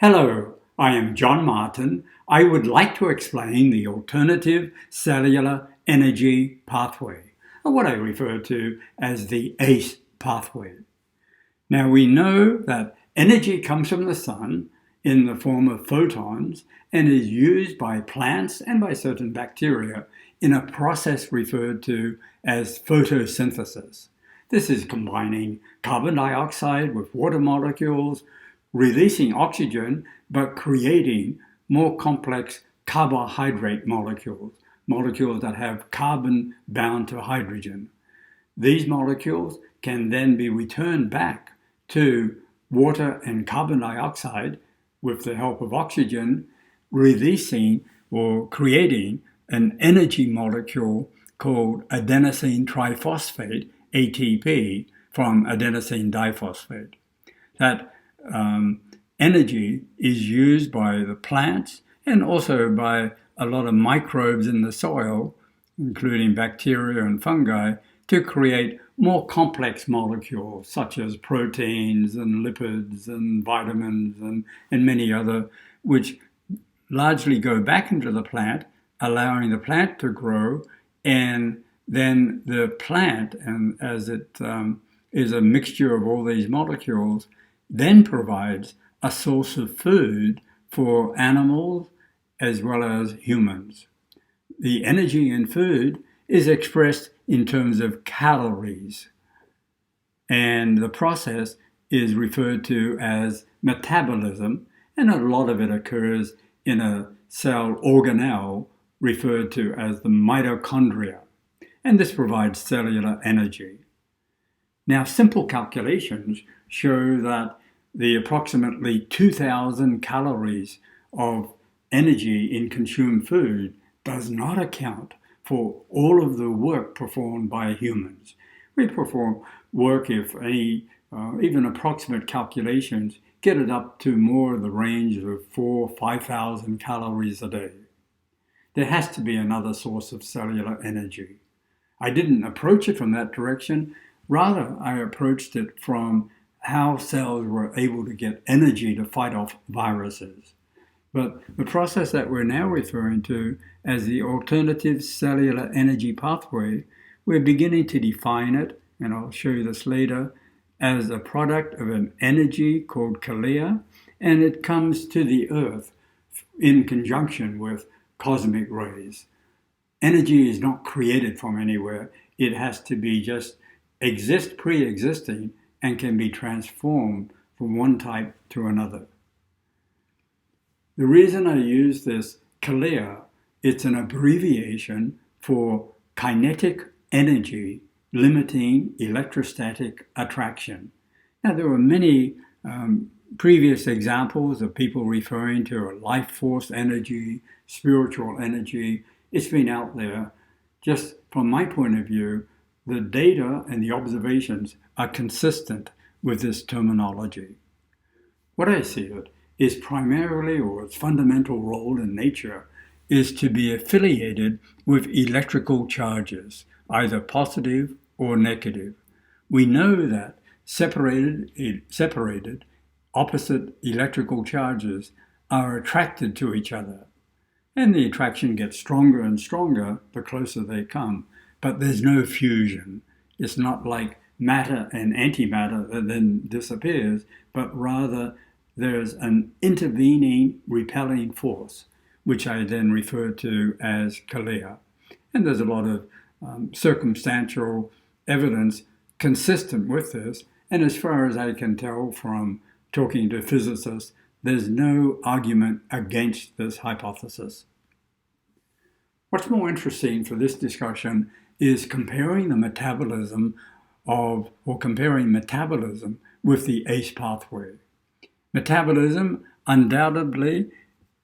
Hello, I am John Martin. I would like to explain the alternative cellular energy pathway, or what I refer to as the ACE pathway. Now we know that energy comes from the sun in the form of photons and is used by plants and by certain bacteria in a process referred to as photosynthesis. This is combining carbon dioxide with water molecules, releasing oxygen, but creating more complex carbohydrate molecules, molecules that have carbon bound to hydrogen. These molecules can then be returned back to water and carbon dioxide with the help of oxygen, releasing or creating an energy molecule called adenosine triphosphate, ATP, from adenosine diphosphate. That energy is used by the plants and also by a lot of microbes in the soil, including bacteria and fungi, to create more complex molecules such as proteins and lipids and vitamins and many other, which largely go back into the plant, allowing the plant to grow, and then the plant, and as it is a mixture of all these molecules, then provides a source of food for animals as well as humans. The energy in food is expressed in terms of calories, and the process is referred to as metabolism, and a lot of it occurs in a cell organelle referred to as the mitochondria, and this provides cellular energy. Now, simple calculations show that the approximately 2,000 calories of energy in consumed food does not account for all of the work performed by humans. We perform work, if any, even approximate calculations, get it up to more of the range of 4,000 or 5,000 calories a day. There has to be another source of cellular energy. I didn't approach it from that direction. Rather, I approached it from how cells were able to get energy to fight off viruses. But the process that we're now referring to as the alternative cellular energy pathway, we're beginning to define it, and I'll show you this later, as a product of an energy called KELEA, and it comes to the Earth in conjunction with cosmic rays. Energy is not created from anywhere. It has to be just pre-existing, and can be transformed from one type to another. The reason I use this KELEA, it's an abbreviation for kinetic energy limiting electrostatic attraction. Now, there were many previous examples of people referring to life force energy, spiritual energy. It's been out there. Just from my point of view, the data and the observations are consistent with this terminology. What I see it is primarily, or its fundamental role in nature, is to be affiliated with electrical charges, either positive or negative. We know that separated opposite electrical charges are attracted to each other, and the attraction gets stronger and stronger the closer they come. But there's no fusion. It's not like matter and antimatter that then disappears, but rather there's an intervening repelling force, which I then refer to as KELEA. And there's a lot of circumstantial evidence consistent with this. And as far as I can tell from talking to physicists, there's no argument against this hypothesis. What's more interesting for this discussion is comparing metabolism with the ACE pathway. Metabolism undoubtedly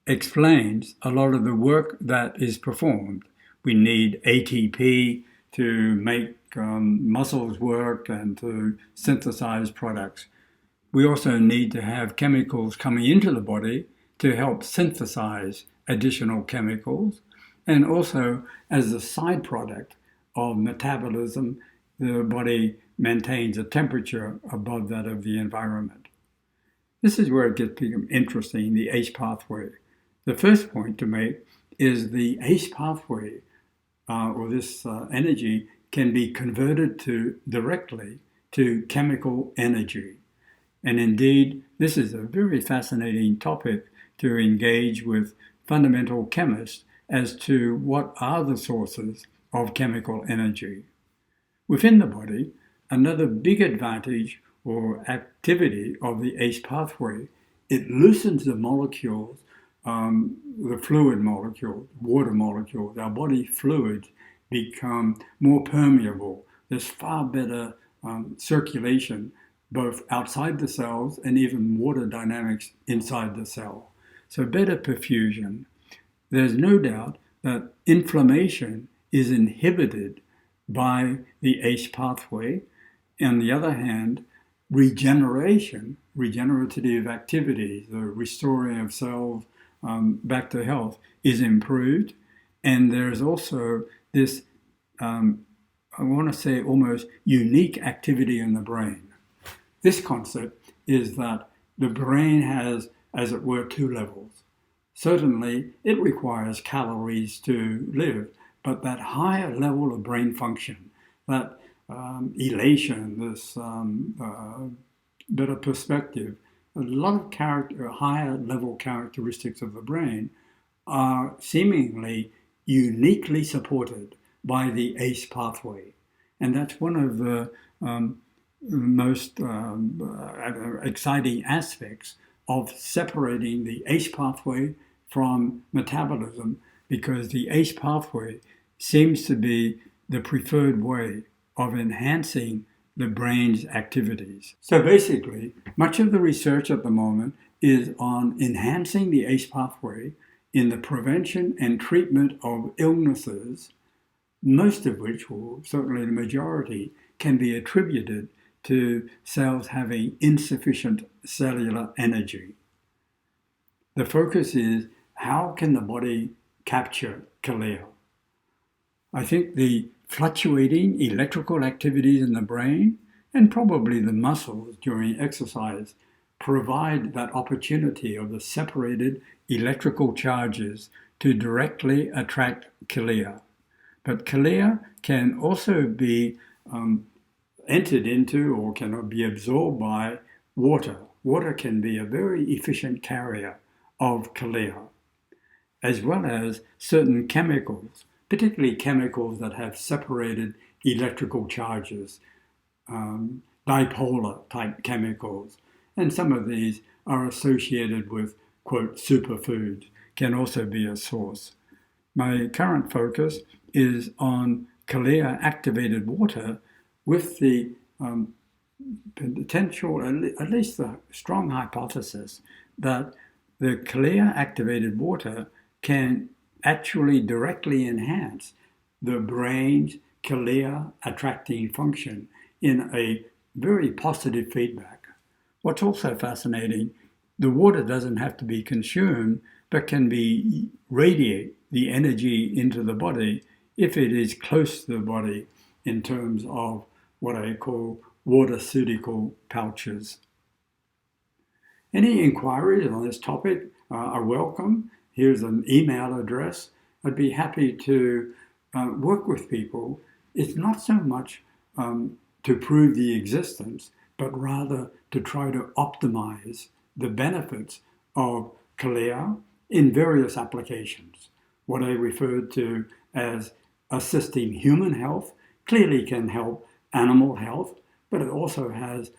explains a lot of the work that is performed. We need ATP to make muscles work and to synthesize products. We also need to have chemicals coming into the body to help synthesize additional chemicals. And also, as a side product of metabolism, the body maintains a temperature above that of the environment. This is where it gets interesting, the ACE pathway. The first point to make is the ACE pathway, or this energy, can be converted directly to chemical energy. And indeed, this is a very fascinating topic to engage with fundamental chemists as to what are the sources of chemical energy. Within the body, another big advantage or activity of the ACE pathway, it loosens the molecules, the fluid molecules, water molecules. Our body fluids become more permeable. There's far better circulation both outside the cells and even water dynamics inside the cell. So better perfusion. There's no doubt that inflammation is inhibited by the ACE pathway. On the other hand, regenerative activities, the restoring of cells back to health, is improved. And there's also this, I want to say, almost unique activity in the brain. This concept is that the brain has, as it were, two levels. Certainly, it requires calories to live, but that higher level of brain function, that elation, this better perspective, a lot of higher level characteristics of the brain are seemingly uniquely supported by the ACE pathway. And that's one of the most exciting aspects of separating the ACE pathway from metabolism, because the ACE pathway seems to be the preferred way of enhancing the brain's activities. So basically, much of the research at the moment is on enhancing the ACE pathway in the prevention and treatment of illnesses, most of which, or certainly the majority, can be attributed to cells having insufficient cellular energy. The focus is, how can the body capture KELEA? I think the fluctuating electrical activities in the brain and probably the muscles during exercise provide that opportunity of the separated electrical charges to directly attract KELEA. But KELEA can also be entered into or cannot be absorbed by water. Water can be a very efficient carrier of KELEA, as well as certain chemicals, particularly chemicals that have separated electrical charges, dipolar type chemicals. And some of these are associated with, quote, superfoods, can also be a source. My current focus is on KELEA activated water with the potential, at least the strong hypothesis, that the KELEA activated water can actually directly enhance the brain's KELEA attracting function in a very positive feedback. What's also fascinating, the water doesn't have to be consumed, but can be radiate the energy into the body if it is close to the body in terms of what I call waterceutical pouches. Any inquiries on this topic are welcome. Here's an email address. I'd be happy to work with people. It's not so much to prove the existence, but rather to try to optimize the benefits of KELEA in various applications. What I referred to as assisting human health clearly can help animal health, but it also has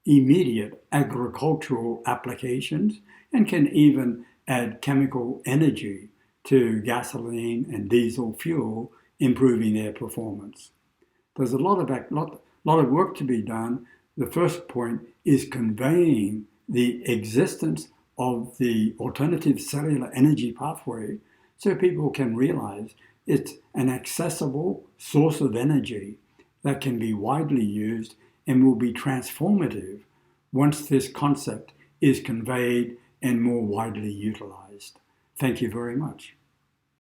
immediate agricultural applications and can even add chemical energy to gasoline and diesel fuel, improving their performance. There's a lot of work to be done. The first point is conveying the existence of the alternative cellular energy pathway so people can realize it's an accessible source of energy that can be widely used and will be transformative once this concept is conveyed and more widely utilized. Thank you very much.